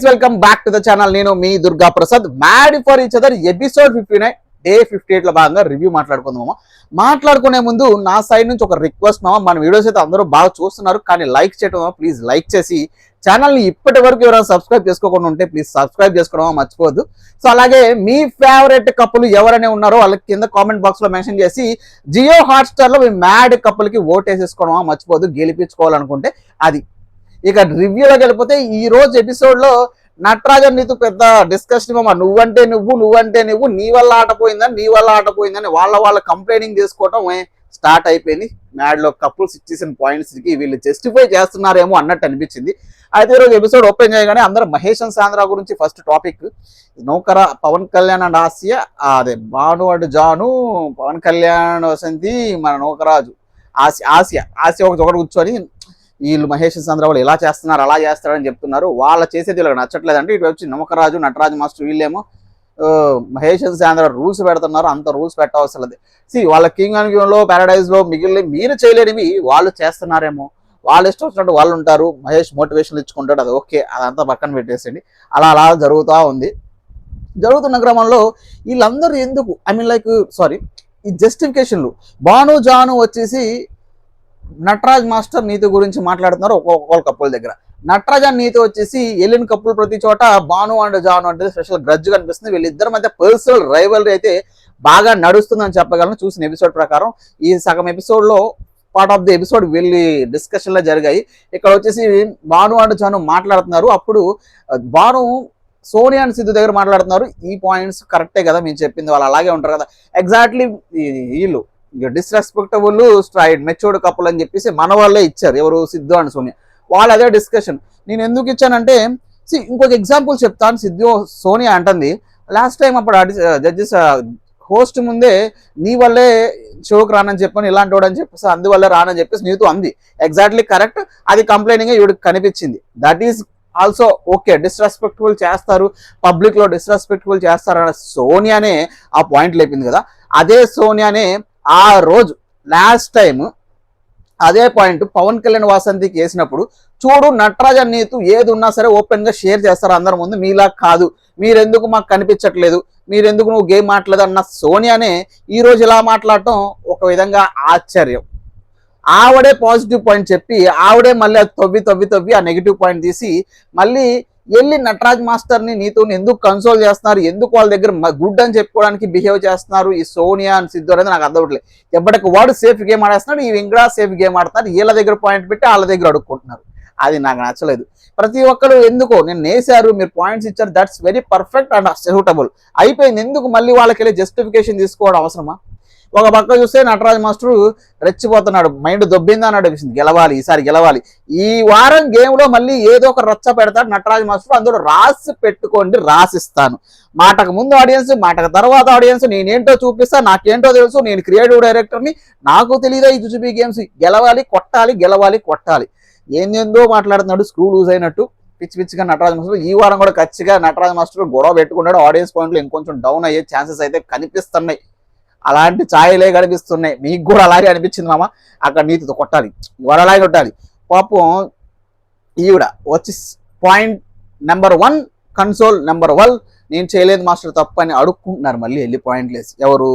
Welcome back to the channel. నేను మీ Durga Prasad. Mad for each other episode 59 day 58 లో భాగంగా రివ్యూ మాట్లాడుకుందామా. మాట్లాడుకునే ముందు నా సైడ్ నుంచి ఒక రిక్వెస్ట్ మామ, మన వీడియోస్ అయితే అందరూ బాగా చూస్తున్నారు, కానీ లైక్ చేయడం ప్లీజ్ లైక్ చేసి ఛానల్ని ఇప్పటి వరకు ఎవరైనా సబ్స్క్రైబ్ చేసుకోకుండా ఉంటే ప్లీజ్ సబ్స్క్రైబ్ చేసుకోవడం మర్చిపోవద్దు. సో అలాగే మీ ఫేవరెట్ కప్పులు ఎవరైనా ఉన్నారో వాళ్ళకి కింద కామెంట్ బాక్స్ లో మెన్షన్ చేసి జియో హాట్స్టార్ లో మీ మ్యాడ్ కప్పులకి ఓట్ వేసేసుకోవడం మర్చిపోవద్దు. గెలిపించుకోవాలనుకుంటే అది. ఇక రివ్యూలోకి వెళ్ళిపోతే ఈ రోజు ఎపిసోడ్ లో నటరాజన్ నీతో పెద్ద డిస్కషన్ మామ. నువ్వంటే నువ్వు నీ వల్ల ఆటపోయిందని వాళ్ళ కంప్లైనింగ్ చేసుకోవటం స్టార్ట్ అయిపోయింది. మ్యాడ్ లో కపుల్స్ ఇచ్చేసిన పాయింట్స్ కి వీళ్ళు జస్టిఫై చేస్తున్నారేమో అన్నట్టు అనిపించింది. అయితే ఈరోజు ఎపిసోడ్ ఓపెన్ చేయగానే అందరూ మహేష్ అండ్ సాంద్ర గురించి ఫస్ట్ టాపిక్. నౌకర పవన్ కళ్యాణ్ అండ్ ఆసియా, అదే భాను అండ్ జాను, పవన్ కళ్యాణ్ వసంతి, మన నౌకరాజు ఆసియా ఒక చోట కూర్చొని వీళ్ళు మహేష్ చంద్ర వాళ్ళు ఎలా చేస్తున్నారు అలా చేస్తారని చెప్తున్నారు. వాళ్ళు చేసేది వీళ్ళకి నచ్చట్లేదంటే ఇటు వచ్చి నమ్మకరాజు నటరాజు మాస్టర్ వీళ్ళేమో మహేష్ చంద్ర రూల్స్ పెడుతున్నారు. అంత రూల్స్ పెట్టవలసిన వాళ్ళ కింగ్ అండ్ క్వీన్ లో ప్యారడైజ్ లో మిగిలిన మీరు చేయలేనివి వాళ్ళు చేస్తున్నారేమో. వాళ్ళు ఇష్టం వచ్చినట్టు వాళ్ళు ఉంటారు. మహేష్ మోటివేషన్ ఇచ్చుకుంటాడు, అది ఓకే, అదంతా పక్కన పెట్టేసండి. అలా జరుగుతూ ఉంది. జరుగుతున్న క్రమంలో వీళ్ళందరూ ఎందుకు ఈ జస్టిఫికేషన్లు భాను జాను వచ్చేసి నటరాజ్ మాస్టర్ నీతి గురించి మాట్లాడుతున్నారు ఒక్కొక్క కప్పుల దగ్గర. నటరాజ్ అండ్ నీతి వచ్చేసి ఎలిన్ కప్పులు ప్రతి చోట భాను అండ్ జాను అంటే స్పెషల్ గ్రడ్జ్ కనిపిస్తుంది. వీళ్ళిద్దరి మధ్య పర్సనల్ రైవల్రీ అయితే బాగా నడుస్తుందని చెప్పగలను. చూసిన ఎపిసోడ్ ప్రకారం ఈ సగం ఎపిసోడ్ లో పార్ట్ ఆఫ్ ది ఎపిసోడ్ వీళ్ళి డిస్కషన్ లో జరిగాయి. ఇక్కడ వచ్చేసి భాను అండ్ జాను మాట్లాడుతున్నారు. అప్పుడు భాను సోనియా అండ్ సిద్ధు దగ్గర మాట్లాడుతున్నారు. ఈ పాయింట్స్ కరెక్టే కదా మీరు చెప్పింది, వాళ్ళు అలాగే ఉంటారు కదా. ఎగ్జాక్ట్లీ వీళ్ళు డిస్రెస్పెక్టబుల్ స్ట్రైడ్ మెచ్యూర్డ్ కపుల్ అని చెప్పేసి మన వాళ్ళే ఇచ్చారు. ఎవరు? సిద్ధు అండ్ సోనియా. వాళ్ళు అదే డిస్కషన్. నేను ఎందుకు ఇచ్చానంటే ఇంకొక ఎగ్జాంపుల్ చెప్తాను. సిద్ధు సోనియా అంటుంది లాస్ట్ టైం అప్పుడు జడ్జెస్ హోస్ట్ ముందే నీ వల్లే షోకి రానని చెప్పని ఇలాంటి వాడు అని చెప్పేసి అందువల్ల రానని చెప్పేసి నీతో అంది. Exactly correct. అది కంప్లైనింగ్ ఇవిడికి కనిపించింది. That is also okay. Disrespectful చేస్తారు, పబ్లిక్ లో డిస్రెస్పెక్ట్ఫుల్ చేస్తారు అన్న సోనియానే ఆ పాయింట్ లేపింది కదా. అదే సోనియానే ఆ రోజు లాస్ట్ టైం అదే పాయింట్ పవన్ కళ్యాణ్ వాసంతికి వేసినప్పుడు చూడు నటరాజ్ నీతు ఏది ఉన్నా సరే ఓపెన్ గా షేర్ చేస్తారు అందరి ముందు, మీలా కాదు, మీరెందుకు మాకు కనిపించట్లేదు, మీరెందుకు నువ్వు గేమ్ ఆడలేదు అన్న సోనియానే ఈ రోజు ఇలా మాట్లాడటం ఒక విధంగా ఆశ్చర్యం. ఆవిడే పాజిటివ్ పాయింట్ చెప్పి ఆవిడే మళ్ళీ అది తవ్వి ఆ నెగిటివ్ పాయింట్ తీసి మళ్ళీ వెళ్ళి నటరాజ్ మాస్టర్ని నీతో ఎందుకు కన్సోల్ చేస్తున్నారు, ఎందుకు వాళ్ళ దగ్గర గుడ్ అని చెప్పుకోవడానికి బిహేవ్ చేస్తున్నారు ఈ సోనియా అని సిద్ధు అనేది నాకు అర్థమవట్లేదు. ఎప్పటికి వాడు సేఫ్ గేమ్ ఆడేస్తున్నాడు, ఈ వెంకడా సేఫ్ గేమ్ ఆడుతున్నారు. వీళ్ళ దగ్గర పాయింట్ పెట్టి వాళ్ళ దగ్గర అడుక్కుంటున్నారు. అది నాకు నచ్చలేదు. ప్రతి ఒక్కరు ఎందుకో నేను నేసారు, మీరు పాయింట్స్ ఇచ్చారు, that's very perfect and suitable అయిపోయింది. ఎందుకు మళ్ళీ వాళ్ళకి వెళ్ళి జస్టిఫికేషన్ తీసుకోవడం అవసరమా? ఒక పక్క చూస్తే నటరాజ్ మాస్టర్ రెచ్చిపోతున్నాడు, మైండ్ దొబ్బిందా అని అనిపిస్తుంది. గెలవాలి, ఈసారి గెలవాలి. ఈ వారం గేమ్ లో మళ్ళీ ఏదో ఒక రచ్చ పెడతాడు నటరాజ్ మాస్టర్. అందులో రాసి పెట్టుకోండి, రాసిస్తాను. మాటకు ముందు ఆడియన్స్, మాటకు తర్వాత ఆడియన్స్, నేనేంటో చూపిస్తా, నాకేంటో తెలుసు, నేను క్రియేటివ్ డైరెక్టర్ని, నాకు తెలియదా ఈ జుజుబీ గేమ్స్. గెలవాలి, కొట్టాలి. ఏందేందో మాట్లాడుతున్నాడు స్క్రూ లూజ్ అయినట్టు పిచ్చిగా నటరాజ్ మాస్టర్. ఈ వారం కూడా ఖచ్చితంగా నటరాజ్ మాస్టర్ గొడవ పెట్టుకున్నాడు. ఆడియన్స్ పాయింట్లు ఇంకొంచెం డౌన్ అయ్యే ఛాన్సెస్ అయితే కనిపిస్తున్నాయి. అలాంటి ఛాయలే కనిపిస్తున్నాయి. మీకు కూడా అలాగే అనిపించింది మామ. అక్కడ నీతితో కొట్టాలి, ఇవాళ అలాగే కొట్టాలి. పాపం ఈవిడ వచ్చి పాయింట్ నెంబర్ 1 కన్సోల్ నెంబర్ 1 నేను చేయలేదు మాస్టర్ తప్పు అని అడుక్కుంటున్నారు మళ్ళీ వెళ్ళి పాయింట్లేసి. ఎవరు?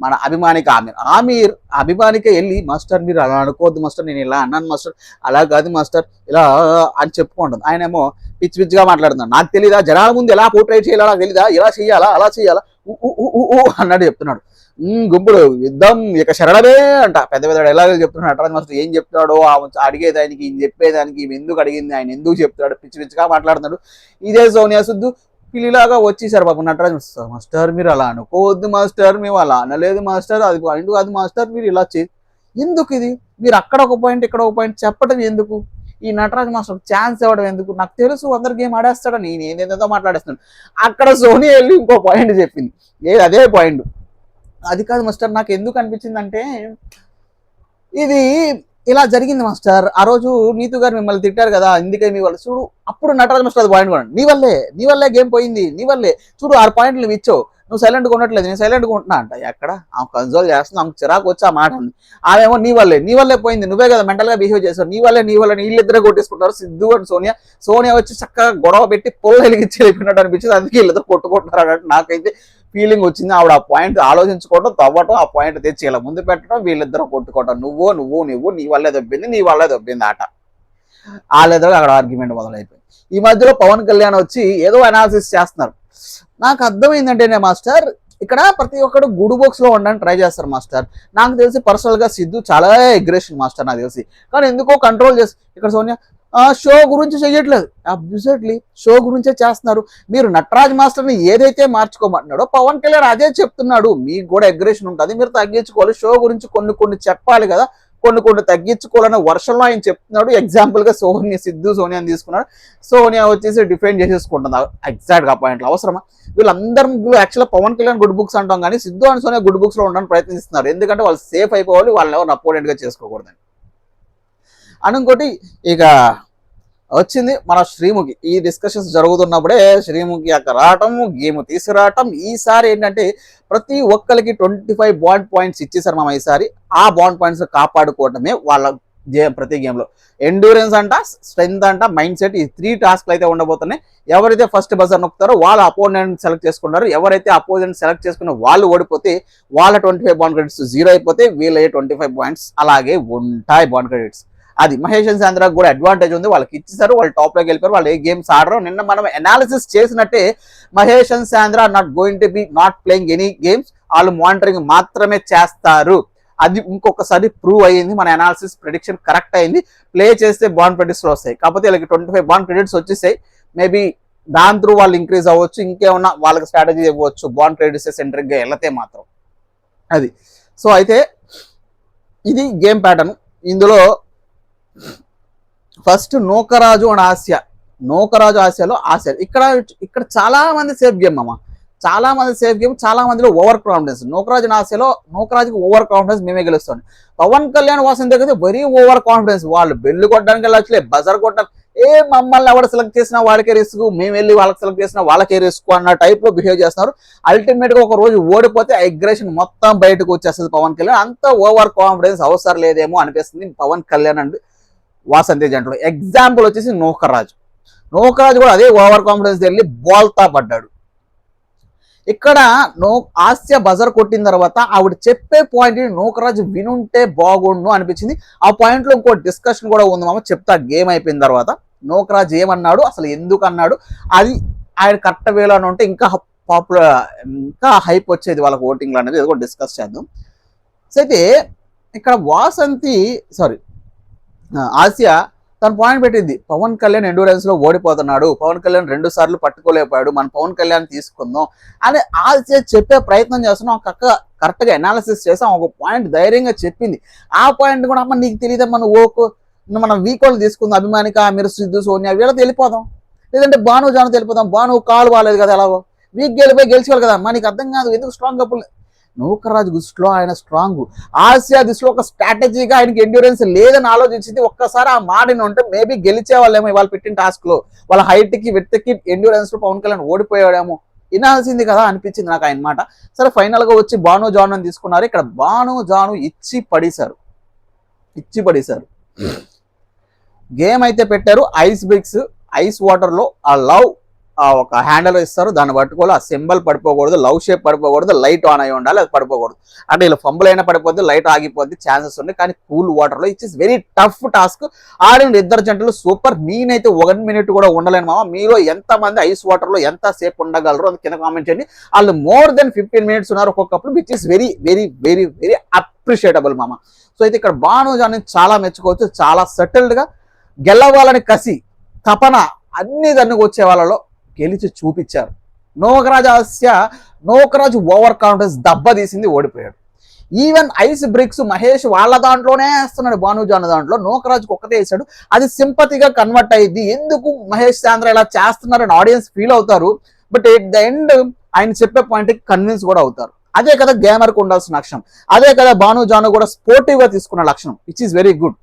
మన అభిమానిక ఆమీర్ అభిమానిక వెళ్ళి మాస్టర్ మీరు అలా అనుకోవద్దు మాస్టర్, నేను ఇలా అన్నాను మాస్టర్, అలా కాదు మాస్టర్ ఇలా అని చెప్పుకుంటుంది. ఆయన ఏమో పిచ్చిగా మాట్లాడుతున్నాడు. నాకు తెలీదా జనాల ముందు ఎలా పోర్ట్రేట్ చేయాలా, నాకు తెలీదా, ఇలా చేయాలా అలా చేయాలా అన్నాడు చెప్తున్నాడు. గుంపుడు యుద్ధం ఇక శరణమే అంట పెద్ద డైలాగులు చెప్తున్నాడు నటరాజ్ మాస్టర్. ఏం చెప్తున్నాడో అడిగేదానికి, ఈయన చెప్పేదానికి, ఈమె ఎందుకు అడిగింది, ఆయన ఎందుకు చెప్తాడు, పిచ్చిగా మాట్లాడుతున్నాడు. ఇదే సోనియా సుద్దు పిల్లిలాగా వచ్చేసారు బాబు నటరాజ్ మాస్టర్. మీరు అలా అనుకోవద్దు మాస్టర్, మేము అలా అనలేదు మాస్టర్, అది పాయింట్ కాదు మాస్టర్, మీరు ఇలా ఎందుకు ఇది, మీరు అక్కడ ఒక పాయింట్ ఇక్కడ ఒక పాయింట్ చెప్పడం ఎందుకు, ఈ నటరాజ్ మాస్టర్ ఛాన్స్ ఇవ్వడం ఎందుకు? నాకు తెలుసు అందరు గేమ్ ఆడేస్తాడని, నేను ఏదేదో మాట్లాడేస్తున్నాను. అక్కడ సోనియా వెళ్ళి ఇంకో పాయింట్ చెప్పింది. అదే పాయింట్. అది కాదు మాస్టర్, నాకు ఎందుకు అనిపించింది అంటే ఇది ఇలా జరిగింది మాస్టర్. ఆ రోజు నీతు గారు మిమ్మల్ని తిట్టారు కదా, అందుకే మీ వాళ్ళు చూడు. అప్పుడు నటరాజ్ మాస్టర్ అది పాయింట్ కూడా నీ వల్లే గేమ్ పోయింది, నీ వల్లే చూడు 6 పాయింట్లు నువ్వు ఇచ్చావు, నువ్వు సైలెంట్గా ఉండట్లేదు, నేను సైలెంట్గా ఉంటున్నా అంట. ఎక్కడ ఆమె కన్సోల్ చేస్తుంది, ఆమెకు చిరాకు వచ్చి ఆ మాట ఉంది. ఆమెమో నీ వల్లే పోయింది, నువ్వే కదా మెంటల్గా బిహేవ్ చేశావు, నీ వల్లే వీళ్ళిద్దరే కొట్టేసుకుంటారు సిద్ధు అండ్ సోనియా వచ్చి చక్కగా గొడవ పెట్టి పొల్ల వెలిగించి వెళ్ళిపోయినట్టు అనిపించింది. అందుకే వీళ్ళిద్దరు కొట్టుకుంటున్నారు అన్నట్టు నాకైతే ఫీలింగ్ వచ్చింది. ఆవిడ ఆ పాయింట్ ఆలోచించుకోవడం, తవ్వటం, ఆ పాయింట్ తెచ్చి ఇలా ముందు పెట్టడం, వీళ్ళిద్దరూ కొట్టుకోవటం, నువ్వు నీ వల్లే దొబ్బింది ఆట. వాళ్ళిద్దరు అక్కడ ఆర్గ్యుమెంట్ మొదలైపోయింది. ఈ మధ్యలో పవన్ కళ్యాణ్ వచ్చి ఏదో అనాలిసిస్ చేస్తున్నారు. నాకు అర్థమైందంటేనే మాస్టర్, ఇక్కడ ప్రతి ఒక్కరు గుడ్ బుక్స్ లో ఉండడానికి ట్రై చేస్తారు మాస్టర్. నాకు తెలిసి పర్సనల్ గా సిద్ధు చాలా అగ్రెషన్ మాస్టర్ నాకు తెలిసి, కానీ ఎందుకో కంట్రోల్ చేసి ఇక్కడ సోనియా షో గురించి చెయ్యట్లేదు, అబ్సల్యూట్లీ షో గురించే చేస్తున్నారు. మీరు నటరాజ్ మాస్టర్ని ఏదైతే మార్చుకోమంటున్నాడో పవన్ కళ్యాణ్ అదే చెప్తున్నాడు. మీకు కూడా అగ్రెషన్ ఉంటుంది, మీరు తగ్గించుకోవాలి, షో గురించి కొన్ని చెప్పాలి కదా, కొన్ని తగ్గించుకోవాలనే వర్షంలో ఆయన చెప్తున్నాడు. ఎగ్జాంపుల్ గా సోనియాని తీసుకున్నాడు. సోనియా వచ్చేసి డిఫెండ్ చేసేసుకుంటుంది ఎగ్జాక్ట్ గా పాయింట్లు. అవసరమా? వీళ్ళందరూ యాక్చువల్గా పవన్ కళ్యాణ్ గుడ్ బుక్స్ అంటాం, కానీ Siddhu and Sonia good books లో ఉండడానికి ప్రయత్నిస్తున్నారు. ఎందుకంటే వాళ్ళు సేఫ్ అయిపోవాలి, వాళ్ళని ఎవరు అపోనెంట్ గా చేసుకోకూడదని. అని ఇంకోటి ఇక వచ్చింది మన శ్రీముఖి. ఈ డిస్కషన్స్ జరుగుతున్నప్పుడే శ్రీముఖి అక్కడ రావటం, గేమ్ తీసుకురావటం. ఈసారి ఏంటంటే ప్రతి ఒక్కరికి 25 బాండ్ పాయింట్స్ ఇచ్చేసారు మామ ఈసారి. ఆ బాండ్ పాయింట్స్ కాపాడుకోవటమే వాళ్ళ ప్రతి గేమ్లో. ఎండ్యూరెన్స్ అంట, స్ట్రెంగ్త్ అంట, మైండ్ సెట్, ఈ 3 టాస్క్లు అయితే ఉండబోతున్నాయి. ఎవరైతే ఫస్ట్ బజర్ నొక్కుతారో వాళ్ళ అపోనెంట్ సెలెక్ట్ చేసుకున్నారు. ఎవరైతే అపోనెంట్ సెలెక్ట్ చేసుకున్న వాళ్ళు ఓడిపోతే వాళ్ళ 25 బాండ్ క్రెడిట్స్ 0 అయిపోతే వీళ్ళ 25 పాయింట్స్ అలాగే ఉంటాయి బాండ్ క్రెడిట్స్. అది మహేష్ అండ్ సాంద్రాకు కూడా అడ్వాంటేజ్ ఉంది, వాళ్ళకి ఇచ్చేసారు, వాళ్ళు టాప్ లోకి వెళ్ళిపోయారు. వాళ్ళు ఏ గేమ్స్ ఆడరు. నిన్న మనం అనాలిసిస్ చేసినట్టే Mahesh and Sandra not playing any games, వాళ్ళు మానిటరింగ్ మాత్రమే చేస్తారు. అది ఇంకొకసారి ప్రూవ్ అయ్యింది. మన అనాలిసిస్ ప్రెడిక్షన్ కరెక్ట్ అయింది. ప్లే చేస్తే బాండ్ క్రెడిట్స్ వస్తాయి, కాకపోతే వీళ్ళకి 25 బాండ్ క్రెడిట్స్ వచ్చేసాయి. మేబీ దాని త్రూ వాళ్ళు ఇంక్రీజ్ అవ్వచ్చు, ఇంకేమన్నా వాళ్ళకి స్ట్రాటజీ ఇవ్వచ్చు బాండ్ క్రెడిట్స్ సెంట్రిక్ గా వెళ్తే మాత్రం. అది సో అయితే ఇది గేమ్ ప్యాటర్న్. ఇందులో ఫస్ట్ నూకరాజు అండ్ ఆసియాలో ఆసియా ఇక్కడ చాలా మంది సేఫ్ గేమ్ అమ్మ, చాలా మంది సేఫ్ గేమ్, చాలా మందిలో ఓవర్ కాన్ఫిడెన్స్. నూకరాజు అండ్ ఆసియాలో నూకరాజుకి ఓవర్ కాన్ఫిడెన్స్, మేమే గెలుస్తాం. పవన్ కళ్యాణ్ వాసన దగ్గర వెరీ ఓవర్ కాన్ఫిడెన్స్, వాళ్ళు బెల్లు కొట్టడానికి వెళ్ళట్లే, బజర్ కొట్టడానికి, మమ్మల్ని ఎవరు సెలెక్ట్ చేసినా వాళ్ళకే రిస్క్, మేము వెళ్ళి వాళ్ళకి సెలెక్ట్ చేసినా వాళ్ళకే రిస్క్ అన్న టైప్ లో బిహేవ్ చేస్తున్నారు. అల్టిమేట్ గా ఒక రోజు ఓడిపోతే అగ్రెషన్ మొత్తం బయటకు వచ్చేస్తుంది పవన్ కళ్యాణ్. అంత ఓవర్ కాన్ఫిడెన్స్ అవసరం లేదేమో అనిపిస్తుంది పవన్ కళ్యాణ్ అండ్ వాసంతి జంటలో. ఎగ్జాంపుల్ వచ్చేసి నూకరాజు కూడా అదే ఓవర్ కాన్ఫిడెన్స్ వెళ్ళి బాల్తా పడ్డాడు. ఇక్కడ ఆస్య బజర్ కొట్టిన తర్వాత ఆవిడ చెప్పే పాయింట్ నూకరాజు వినుంటే బాగుండు అనిపించింది. ఆ పాయింట్ లో ఇంకో డిస్కషన్ కూడా ఉంది మామ, చెప్తా గేమ్ అయిపోయిన తర్వాత. నూకరాజు ఏమన్నాడు, అసలు ఎందుకు అన్నాడు, అది ఆయన కరెక్ట్ వేలో అని ఉంటే ఇంకా పాపులర్, ఇంకా హైప్ వచ్చేది వాళ్ళకి ఓటింగ్లో అనేది, అది కూడా డిస్కస్ చేద్దాం. సో అయితే ఇక్కడ ఆసియా తన పాయింట్ పెట్టింది, పవన్ కళ్యాణ్ ఎండూరెన్స్ లో ఓడిపోతున్నాడు, పవన్ కళ్యాణ్ 2 సార్లు పట్టుకోలేకపోయాడు, మన పవన్ కళ్యాణ్ తీసుకుందాం అని ఆసియా చెప్పే ప్రయత్నం చేస్తున్నాం. కరెక్ట్ గా అనాలిసిస్ చేసాం, ఒక పాయింట్ ధైర్యంగా చెప్పింది. ఆ పాయింట్ కూడా అమ్మ నీకు తెలియదు, మనం వీక్ వాళ్ళు తీసుకుందాం, అభిమానిక, మీరు సిద్ధు, సోనియా వీళ్ళతో వెళ్ళిపోదాం, లేదంటే జాను వెళ్ళిపోదాం. భాను కాలు బాగాలేదు కదా, ఎలాగో వీక్ గెలిచిపోవాలి కదా, మనకి అర్థం కాదు ఎందుకు స్ట్రాంగ్ కప్పులు. నూకరాజు దృష్టిలో ఆయన స్ట్రాంగ్, ఆసియా దృష్టిలో ఒక స్ట్రాటజీగా ఆయనకి ఎండ్యూరెన్స్ లేదని ఆలోచించింది. ఒక్కసారి ఆ మాడిని ఉంటే మేబీ గెలిచే వాళ్ళేమో ఇవాళ పెట్టిన టాస్క్ లో, వాళ్ళ హైట్ కి వెత్తికి ఎండ్యూరెన్స్ లో పవన్ కళ్యాణ్ ఓడిపోయాడేమో, వినాల్సింది కదా అనిపించింది నాకు ఆయన మాట. సరే ఫైనల్ గా వచ్చి జాను అని తీసుకున్నారు. ఇక్కడ జాను ఇచ్చి పడేశారు. గేమ్ అయితే పెట్టారు, ఐస్ బ్రిక్స్, ఐస్ వాటర్ లో ఆ లవ్ ఒక హ్యాండిల్ ఇస్తారు, దాన్ని పట్టుకోవాలి, ఆ సింబల్ పడిపోకూడదు, లవ్ షేప్ పడిపోకూడదు, లైట్ ఆన్ అయి ఉండాలి, అది పడిపోకూడదు. అంటే ఇలా ఫంబుల్ అయినా పడిపోద్ది, లైట్ ఆగిపోద్ది, ఛాన్సెస్ ఉన్నాయి. కానీ కూల్ వాటర్ లో ఇట్స్ వెరీ టఫ్ టాస్క్. ఆడిన 2 జంటలు సూపర్. నేనైతే 1 మినిట్ కూడా ఉండలేను మామ. మీలో ఎంతమంది ఐస్ వాటర్ లో ఎంత సేపు ఉండగలరు అని కింద కామెంట్ చేయండి. వాళ్ళు మోర్ దెన్ 15 మినిట్స్ ఉన్నారు ఒక్కొక్కప్పుడు, which is very very very very appreciable మామ. సో అయితే ఇక్కడ భానుజాని చాలా మెచ్చుకోవచ్చు, చాలా సెటిల్డ్ గా గెలవాలని కసి, తపన అన్ని దానికి వచ్చే వాళ్ళలో గెలిచి చూపించారు. నూకరాజు ఓవర్ కాన్ఫిడెన్స్ దెబ్బ తీసింది, ఓడిపోయాడు. ఈవెన్ ఐస్ బ్రిక్స్ మహేష్ వాళ్ళ దాంట్లోనే వేస్తున్నాడు, భానుజాను దాంట్లో నూకరాజుకి ఒక్కటే వేసాడు. అది సింపతిగా కన్వర్ట్ అయ్యింది. ఎందుకు మహేష్ సాంద్ర ఇలా చేస్తున్నారని ఆడియన్స్ ఫీల్ అవుతారు, బట్ ఎట్ ద ఎండ్ ఆయన చెప్పే పాయింట్ కన్విన్స్ కూడా అవుతారు. అదే కదా గేమర్కి ఉండాల్సిన లక్షణం, అదే కదా భానుజాను కూడా స్పోర్టివ్ గా తీసుకున్న లక్షణం, which is very good.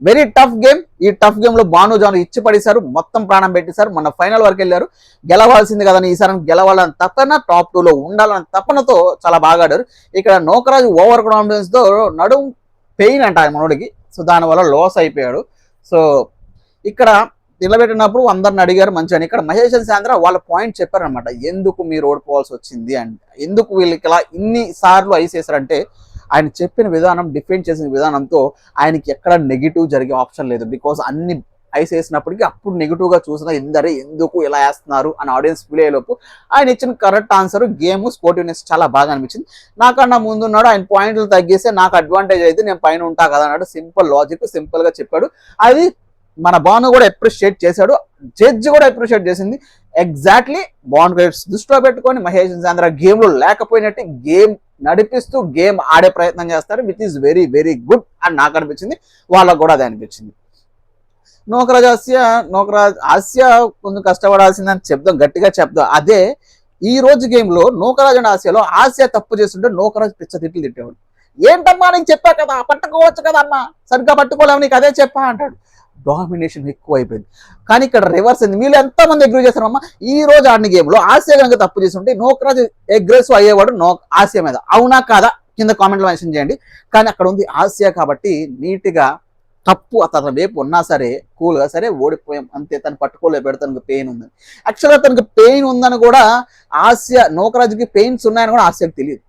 Very tough game. ఈ టఫ్ గేమ్ లో భాను జాను ఇచ్చి పడేశారు, మొత్తం ప్రాణం పెట్టేశారు. మన ఫైనల్ వరకు వెళ్ళారు. గెలవాల్సింది కదని ఈసారి గెలవాలని తపన, టాప్ 2 లో ఉండాలని తపనతో చాలా బాగా ఆడారు. ఇక్కడ నోకరాజు ఓవర్ కాన్ఫిడెన్స్ తో నడుం పెయిన్ అంట మనోడికి, సో దానివల్ల లాస్ అయిపోయాడు. సో ఇక్కడ నిలబెట్టినప్పుడు అందరిని అడిగారు మంచిగా. ఇక్కడ మహేష్ శాంద్ర వాళ్ళ పాయింట్ చెప్పారనమాట, ఎందుకు మీరు ఓడిపోవాల్సి వచ్చింది అండ్ ఎందుకు వీళ్ళకి ఇలా ఇన్ని సార్లు ఐస్ వేసారంటే ఆయన చెప్పిన విధానం, డిఫెండ్ చేసిన విధానంతో ఆయనకి ఎక్కడ నెగిటివ్ జరిగే ఆప్షన్ లేదు. బికాస్ అన్ని ఐస్ వేసినప్పటికీ అప్పుడు నెగిటివ్గా చూసినా ఎందుకు ఇలా వేస్తున్నారు అని ఆడియన్స్ ఫీల్ అయ్యేలోపు ఆయన ఇచ్చిన కరెక్ట్ ఆన్సర్, గేమ్ స్పోర్టివ్నెస్ చాలా బాగా అనిపించింది. నాకన్నా ముందు ఉన్నాడు, ఆయన పాయింట్లు తగ్గేస్తే నాకు అడ్వాంటేజ్ అయితే నేను పైన ఉంటా కదా అన్నాడు. సింపుల్ లాజిక్, సింపుల్గా చెప్పాడు. అది మన భాను కూడా అప్రిషియేట్ చేశాడు, జడ్జి కూడా అప్రిషియేట్ చేసింది. ఎగ్జాక్ట్లీ బాండ్ రేట్స్ దృష్టిలో పెట్టుకొని మహేష్ చంద్ర గేమ్లో లేకపోయినట్టు గేమ్ నడిపిస్తూ గేమ్ ఆడే ప్రయత్నం చేస్తారు, which is very very good అని నాకు అనిపించింది. వాళ్ళకు కూడా అదే అనిపించింది. నోకరాజ్ ఆసియా కొంచెం కష్టపడాల్సిందని చెప్దాం, గట్టిగా చెప్దాం. అదే ఈ రోజు గేమ్లో నోకరాజ్ అండ్ ఆసియాలో ఆసియా తప్పు చేస్తుంటే నోకరాజ్ పిచ్చ తిట్లు తిట్టేవాడు. ఏంటమ్మా నీకు చెప్పా కదా, పట్టుకోవచ్చు కదా అమ్మా, సరిగ్గా పట్టుకోలేము, నీకు అదే చెప్పా అంటాడు. డామినేషన్ ఎక్కువ అయిపోయింది. కానీ ఇక్కడ రివర్స్ అయింది. మీరు ఎంతమంది అగ్రీ చేస్తారమ్మా, ఈ రోజు ఆడిన గేమ్లో ఆసియా కనుక తప్పు చేస్తుంటే నోకరాజ్ అగ్రెసివ్ అయ్యేవాడు ఆసియా మీద. అవునా కాదా కింద కామెంట్లో మెన్షన్ చేయండి. కానీ అక్కడ ఉంది ఆసియా కాబట్టి నీట్గా తప్పు అతని వైపు ఉన్నా సరే కూల్గా సరే ఓడిపోయాం అంతే, తను పట్టుకోలేకపోయాడు, తనకు పెయిన్ ఉందని. యాక్చువల్గా తనకు పెయిన్ ఉందని కూడా ఆసియా, నోకరాజ్కి పెయిన్స్ ఉన్నాయని కూడా ఆసియాకి తెలియదు,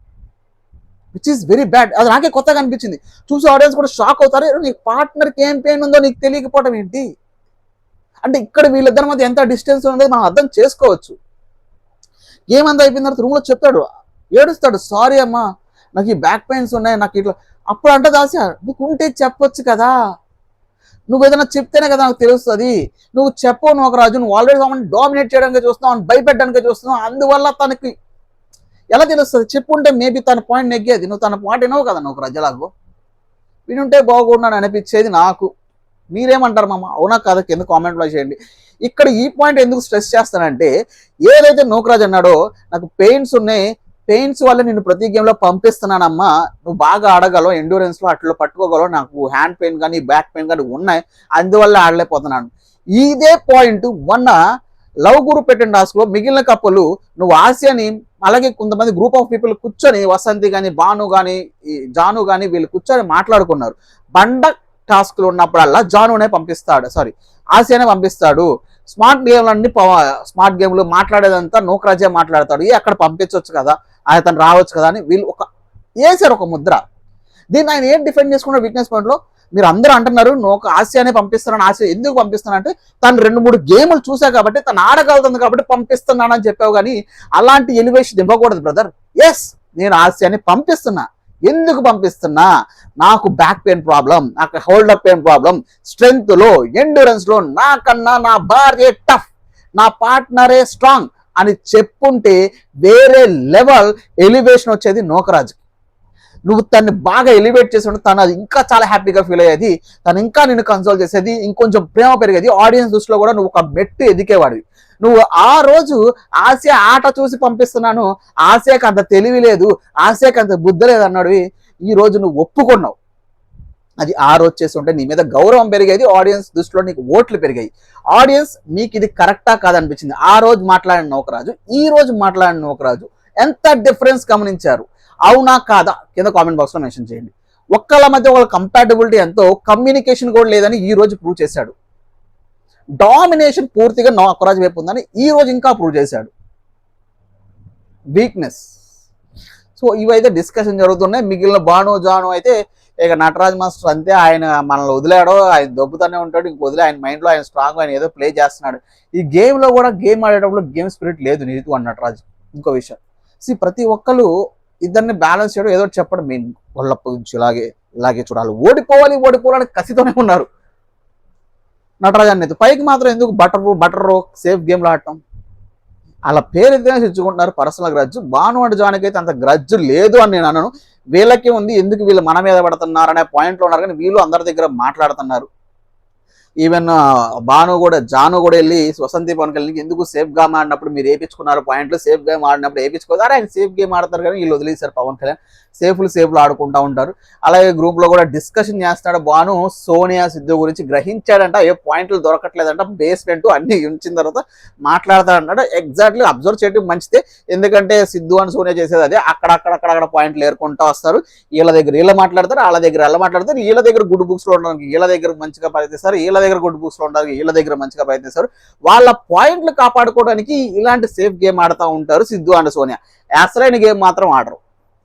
విచ్ ఈస్ వెరీ బ్యాడ్. అది నాకే కొత్తగా అనిపించింది. చూసి ఆడియన్స్ కూడా షాక్ అవుతారు, నీకు పార్ట్నర్కి ఏం పెయిన్ ఉందో నీకు తెలియకపోవడం ఏంటి అంటే. ఇక్కడ వీళ్ళిద్దరి మధ్య ఎంత డిస్టెన్స్ ఉన్నది మనం అర్థం చేసుకోవచ్చు. ఏమంతా అయిపోయిన తర్వాత రూమ్లో చెప్తాడు, ఏడుస్తాడు, సారీ అమ్మా నాకు ఈ బ్యాక్ పెయిన్స్ ఉన్నాయి, నాకు ఇట్లా. అప్పుడు అంటే ఆసియా నీకు ఉంటే చెప్పొచ్చు కదా, నువ్వు ఏదైనా చెప్తేనే కదా నాకు తెలుస్తుంది, నువ్వు చెప్పవు నోకరాజు, నువ్వు ఆల్రెడీ డామినేట్ చేయడానికి చూస్తున్నావు, భయపెట్టడానికి చూస్తున్నావు, అందువల్ల తనకి ఎలా తెలుస్తుంది? చెప్పుంటే మేబీ తన పాయింట్ నెగ్గేది, నువ్వు తన పాయింట్ వినవు కదా నోకరాజు. ఎలాగో వినుంటే బాగున్నాను అనిపించేది నాకు. మీరేమంటారు మామ, అవునా కదా కింద కామెంట్లో చేయండి. ఇక్కడ ఈ పాయింట్ ఎందుకు స్ట్రెస్ చేస్తానంటే, ఏదైతే నోకరాజు అన్నాడో నాకు పెయిన్స్ ఉన్నాయి, పెయిన్స్ వల్ల నేను ప్రతి గేమ్లో పంపిస్తున్నానమ్మా, నువ్వు బాగా ఆడగలవు, ఎండ్యూరెన్స్లో అట్లా పట్టుకోగలవు, నాకు హ్యాండ్ పెయిన్ కానీ బ్యాక్ పెయిన్ కానీ ఉన్నాయి, అందువల్ల ఆడలేకపోతున్నాను. ఇదే పాయింట్ మొన్న లవ్ గురు పెట్టిన టాస్క్లో మిగిలిన కప్పులు నువ్వు ఆసియాని అలాగే కొంతమంది గ్రూప్ ఆఫ్ పీపుల్ కూర్చొని వసంతి కానీ భాను కానీ జాను కానీ వీళ్ళు కూర్చొని మాట్లాడుకున్నారు. బండ టాస్క్లు ఉన్నప్పుడల్లా జానునే పంపిస్తాడు, ఆసియానే పంపిస్తాడు. స్మార్ట్ గేమ్లు మాట్లాడేదంతా నోకరాజే మాట్లాడతాడు, అక్కడ పంపించవచ్చు కదా, అతను రావచ్చు కదా అని వీళ్ళు వేసారు ఒక ముద్ర. దీన్ని ఆయన ఏం డిఫెండ్ చేసుకున్నాడు వీక్నెస్ పాయింట్లో. మీరు అందరూ అంటున్నారు ఆసియానే పంపిస్తున్నాను, ఆసియా ఎందుకు పంపిస్తున్నానంటే తను 2-3 గేములు చూసా కాబట్టి, తను ఆడగలుగుతుంది కాబట్టి పంపిస్తున్నానని చెప్పావు, కానీ అలాంటి ఎలివేషన్ ఇవ్వకూడదు బ్రదర్. ఎస్ నేను ఆసియాని పంపిస్తున్నా, ఎందుకు పంపిస్తున్నా, నాకు బ్యాక్ పెయిన్ ప్రాబ్లం, నాకు హోల్డర్ పెయిన్ ప్రాబ్లం, స్ట్రెంగ్త్లో ఎండ్యూరెన్స్లో నాకన్నా నా భార్య టఫ్, నా పార్ట్నరే స్ట్రాంగ్ అని చెప్పుంటే వేరే లెవెల్ ఎలివేషన్ వచ్చేది నోకరాజుకి. నువ్వు తన్ని బాగా ఎలివేట్ చేసి ఉంటే తను అది ఇంకా చాలా హ్యాపీగా ఫీల్ అయ్యేది, తను ఇంకా నిన్ను కన్సోల్ చేసేది, ఇంకొంచెం ప్రేమ పెరిగేది, ఆడియన్స్ దృష్టిలో కూడా నువ్వు ఒక మెట్టు ఎదికేవాడివి. నువ్వు ఆ రోజు ఆసియా ఆట చూసి పంపిస్తున్నాను, ఆసియాకి అంత తెలివి లేదు, ఆసియాకి అంత బుద్ధి లేదు అన్నాడు. ఈ రోజు నువ్వు ఒప్పుకున్నావు, అది ఆ రోజు చేసి ఉంటే నీ మీద గౌరవం పెరిగేది, ఆడియన్స్ దృష్టిలో నీకు ఓట్లు పెరిగాయి. ఆడియన్స్ మీకు ఇది కరెక్టా కాదనిపించింది. ఆ రోజు మాట్లాడిన నోకరాజు, ఈ రోజు మాట్లాడిన నోకరాజు ఎంత డిఫరెన్స్ గమనించారు, అవునా కాదా కింద కామెంట్ బాక్స్లో మెన్షన్ చేయండి. ఒక్కళ్ళ మధ్య ఒకళ్ళ కంపాటబిలిటీ ఎంతో, కమ్యూనికేషన్ కూడా లేదని ఈ రోజు ప్రూవ్ చేశాడు. డామినేషన్ పూర్తిగా నోకరాజు వైపు ఉందని ఈ రోజు ఇంకా ప్రూవ్ చేశాడు. వీక్నెస్. సో ఇవైతే డిస్కషన్ జరుగుతున్నాయి. మిగిలిన భాను జాను అయితే ఇక నటరాజ్ మాస్టర్ అంతే, ఆయన మనల్ని వదిలాడో, ఆయన దొబ్బుతూనే ఉంటాడు, ఇంక వదిలే, ఆయన మైండ్లో ఆయన స్ట్రాంగ్, ఆయన ఏదో ప్లే చేస్తున్నాడు. ఈ గేమ్లో కూడా గేమ్ ఆడేటప్పుడు గేమ్ స్పిరిట్ లేదు నీకు అని నటరాజ్. ఇంకో విషయం, ప్రతి ఒక్కరు ఇద్దరిని బ్యాలెన్స్ చేయడం, ఏదో చెప్పడం మెయిన్, వాళ్ళ గురించి ఇలాగే చూడాలి, ఓడిపోవాలని కసితోనే ఉన్నారు నటరాజ్ అనేది. పైకి మాత్రం ఎందుకు బటర్ సేఫ్ గేమ్లో ఆడటం, అలా పేరు ఎత్తుగా తెచ్చుకుంటున్నారు పర్సనల్ గ్రడ్జ్. భాను అండ్ జానికి అయితే అంత గ్రడ్జ్ లేదు అని నేను అన్నాను, వీళ్ళకి ఉంది, ఎందుకు వీళ్ళు మన మీద పడుతున్నారు అనే పాయింట్లో ఉన్నారు, కానీ వీళ్ళు అందరి దగ్గర మాట్లాడుతున్నారు. ఈవెన్ జాను కూడా వెళ్ళి వసంతి పవన్ కళ్యాణ్ ఎందుకు సేఫ్ గా ఆడినప్పుడు మీరు వేయించుకున్నారు పాయింట్లు, సేఫ్ గేమ్ ఆడినప్పుడు వేయించుకోదారు, ఆయన సేఫ్ గేమ్ ఆడతారు కానీ వీళ్ళు వదిలేశారు పవన్ కళ్యాణ్ సేఫ్లు ఆడుకుంటా ఉంటారు. అలాగే గ్రూప్ లో కూడా డిస్కషన్ చేస్తున్నాడు భాను సోనియా సిద్ధు గురించి, గ్రహించాడంట ఏ పాయింట్లు దొరకట్లేదంట, బేస్మెంట్ అన్ని ఉంచిన తర్వాత మాట్లాడతాడంట. ఎగ్జాక్ట్లీ అబ్జర్వ్ చేయడం మంచిదే, ఎందుకంటే సిద్ధు అని సోనియా చేసేది అదే, అక్కడక్కడ పాయింట్లు ఏరుకుంటూ వస్తారు, వీళ్ళ దగ్గర వీళ్ళ మాట్లాడతారు, వాళ్ళ దగ్గర వాళ్ళ మాట్లాడతారు, వీళ్ళ దగ్గర గుడ్ బుక్స్ లో ఉండడానికి వీళ్ళ దగ్గర మంచిగా ప్రయత్నిస్తారు, వీళ్ళ దగ్గర గుడ్ బుక్స్ లో ఉండడానికి వీళ్ళ దగ్గర మంచిగా ప్రయత్నిస్తారు. వాళ్ళ పాయింట్లు కాపాడుకోవడానికి ఇలాంటి సేఫ్ గేమ్ ఆడుతూ ఉంటారు సిద్ధు అండ్ సోనియా, అసలైన గేమ్ మాత్రం ఆడరు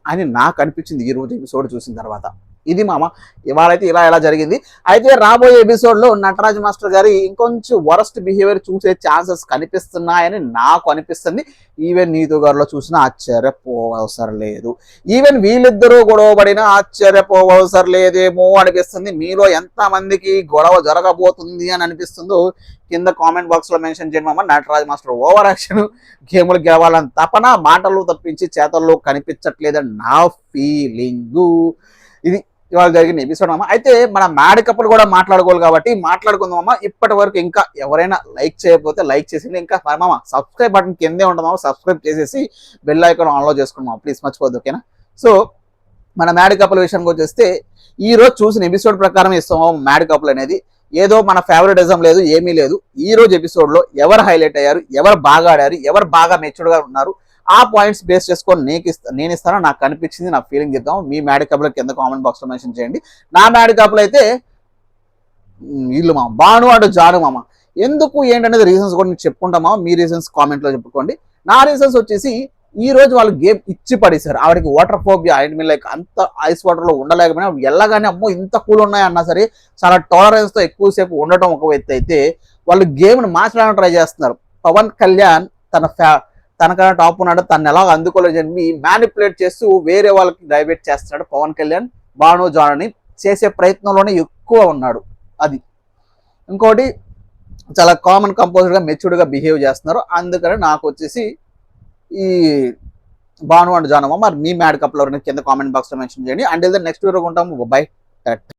అని నాకు అనిపించింది ఈ రోజు ఎపిసోడ్ చూసిన తర్వాత. ఇది మామ ఇవాళైతే ఇలా జరిగింది. అయితే రాబోయే ఎపిసోడ్ లో నటరాజ్ మాస్టర్ గారి ఇంకొంచెం వరస్ట్ బిహేవియర్ చూసే ఛాన్సెస్ కనిపిస్తున్నాయని నాకు అనిపిస్తుంది. ఈవెన్ నీతు గారిలో చూసినా ఆశ్చర్యపోవసరం లేదు, ఈవెన్ వీళ్ళిద్దరూ గొడవపడినా ఆశ్చర్యపోవసరం లేదేమో అనిపిస్తుంది. మీలో ఎంత మందికి గొడవ జరగబోతుంది అని అనిపిస్తుందో కింద కామెంట్ బాక్స్ లో మెన్షన్ చేయండి మామ. నటరాజ్ మాస్టర్ ఓవర్ యాక్షన్, గేములు గెలవాలని తపన మాటలు తప్పించి చేతల్లో కనిపించట్లేదని నా ఫీలింగు. ఇది ఇవాళ జరిగిన ఎపిసోడ్ అమ్మ. అయితే మన మ్యాడ్ కపుల్ కూడా మాట్లాడుకోవాలి కాబట్టి మాట్లాడుకుందామమ్మా. ఇప్పటి వరకు ఇంకా ఎవరైనా లైక్ చేయకపోతే లైక్ చేసి, ఇంకా మామ సబ్స్క్రైబ్ బటన్ కిందే ఉంటుందమ్మా, సబ్స్క్రైబ్ చేసేసి బెల్ ఐకాన్ ఆన్లో చేసుకున్నాం ప్లీజ్, మర్చిపోద్దు ఓకేనా. సో మన మ్యాడ్ కపుల్ విషయానికి వచ్చేస్తే ఈ రోజు చూసిన ఎపిసోడ్ ప్రకారం ఇస్తాము. మ్యాడ్ కపుల్ అనేది ఏదో మన ఫేవరెటిజం లేదు, ఏమీ లేదు. ఈ రోజు ఎపిసోడ్ లో ఎవరు హైలైట్ అయ్యారు, ఎవరు బాగా ఆడారు, ఎవరు బాగా మెచ్యూర్డ్ గా ఉన్నారు, ఆ పాయింట్స్ బేస్ చేసుకొని నేను ఇస్తాను, నాకు కనిపించింది, నా ఫీలింగ్ చెప్తాం. మీ మ్యాడ్ కపుల్ కింద కామెంట్ బాక్స్ లో మెన్షన్ చేయండి. నా మ్యాడ్ కపుల్ అయితే వీళ్ళు మామ భాను అండ్ జాను మామ. ఎందుకు ఏంటనేది రీజన్స్ కూడా నేను చెప్పుకుంటామా, మీ రీజన్స్ కామెంట్ లో చెప్పుకోండి. నా రీజన్స్ వచ్చేసి ఈ రోజు వాళ్ళు గేమ్ ఇచ్చి పడేశారు. ఆవిడకి water phobia, I mean like అంత ఐస్ వాటర్ లో ఉండలేకపోయినా వెళ్ళగానే అమ్మో ఇంత కూల్ ఉన్నాయన్నా సరే చాలా టాలరెన్స్ తో ఎక్కువసేపు ఉండటం ఒక వ్యక్తి అయితే, వాళ్ళు గేమ్ ను మార్చడానికి ట్రై చేస్తున్నారు. పవన్ కళ్యాణ్ తనకన్నా టాప్ ఉన్నాడు, తను ఎలా అందుకోలేదని మ్యానిపులేట్ చేస్తూ వేరే వాళ్ళకి డైవర్ట్ చేస్తున్నాడు పవన్ కళ్యాణ్. భాను జానుని చేసే ప్రయత్నంలోనే ఎక్కువ ఉన్నాడు. అది ఇంకోటి చాలా కామన్ కంపోజ్డ్ గా మెచ్యూర్డ్ గా బిహేవ్ చేస్తున్నారు. అందుకని నాకు వచ్చేసి ఈ భాను అండ్ జానమ్మ. మరి మీ మ్యాడ్ కపుల్ ఎవరైనా కింద కామెంట్ బాక్స్ లో మెన్షన్ చేయండి. అండ్ నెక్స్ట్ వీడియో ఉంటాము. బై.